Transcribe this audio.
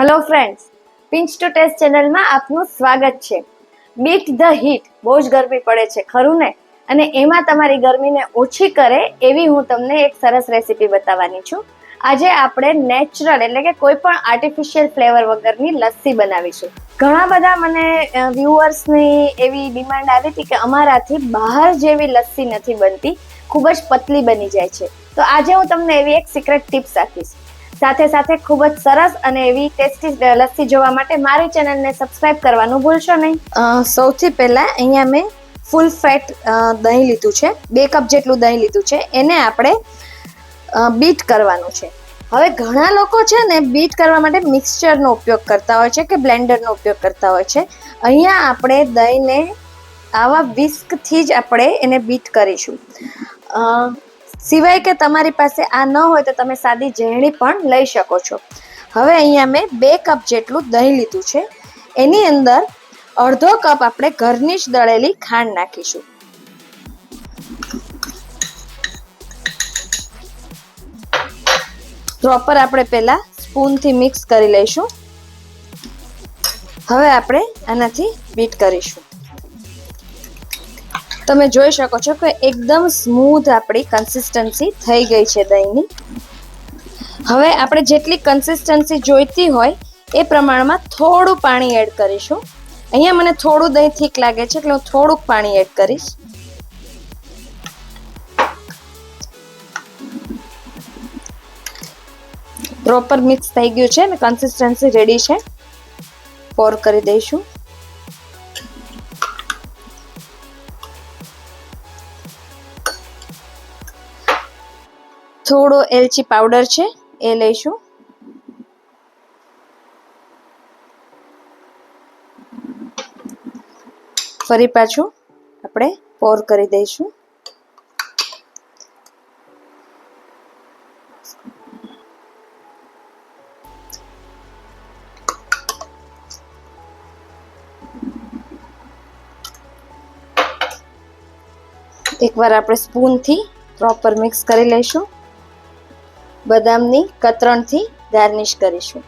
Hello friends, pinch to taste ચેનલમાં આપનું સ્વાગત છે. Beat the heat. બહુ જ ગરમી પડે છે ખરું ને? અને એમાં તમારી ગરમીને ઓછી કરે એવી હું તમને એક સરસ રેસીપી બતાવવાની છું. આજે આપણે નેચરલ એટલે કે કોઈ પણ આર્ટિફિશિયલ ફ્લેવર વગરની લસ્સી બનાવીશું. ઘણા બધા મને વ્યુઅર્સની એવી ડિમાન્ડ આવી હતી કે અમારાથી બહાર જેવી લસ્સી નથી બનતી, ખૂબ જ પતલી બની જાય છે. તો આજે હું તમને એવી એક સિક્રેટ ટિપ્સ આપીશ. સાથે સાથે ખૂબ જ સરસ અને એવી ટેસ્ટી લસ્સી જોવા માટે મારી ચેનલને સબસ્ક્રાઇબ કરવાનું ભૂલશો નહીં. સૌથી પહેલા અહીંયા મેં ફૂલ ફેટ દહીં લીધું છે, 2 કપ જેટલું દહીં લીધું છે. એને આપણે બીટ કરવાનું છે. હવે ઘણા લોકો છે ને બીટ કરવા માટે મિક્સચરનો ઉપયોગ કરતા હોય છે કે બ્લેન્ડરનો ઉપયોગ કરતા હોય છે. અહીંયા આપણે દહીંને આવા વિસ્કથી જ આપણે એને બીટ કરીશું. સિવાય કે તમારી પાસે આ ન હોય તો તમે સાદી ઝેરણી પણ લઈ શકો છો. હવે અહીંયા મેં 2 કપ જેટલું દહીં લીધું છે. એની અંદર અડધો કપ આપણે ઘરની જ દળેલી ખાંડ નાખીશું. પ્રોપર આપણે પહેલા સ્પૂનથી મિક્સ કરી લઈશું. હવે આપણે આનાથી બીટ કરીશું. તમે જોઈ શકો છો કે એકદમ સ્મૂથ આપણી કન્સિસ્ટન્સી થઈ ગઈ છે દહીંની. હવે આપણે જેટલી કન્સિસ્ટન્સી જોઈતી હોય એ પ્રમાણમાં થોડું પાણી એડ કરીશું. અહીંયા મને થોડું દહીં થીક લાગે છે એટલે હું થોડુંક પાણી એડ કરીશ. પ્રોપર મિક્સ થઈ ગયું છે અને કન્સિસ્ટન્સી રેડી છે. પોર કરી દઈશું. થોડો એલચી પાવડર છે એ લઈશું. ફરી પાછું આપણે પોર કરી દઈશું. એકવાર આપણે સ્પૂનથી પ્રોપર મિક્સ કરી લઈશું. બદામની કતરણથી ગાર્નિશ કરીશું.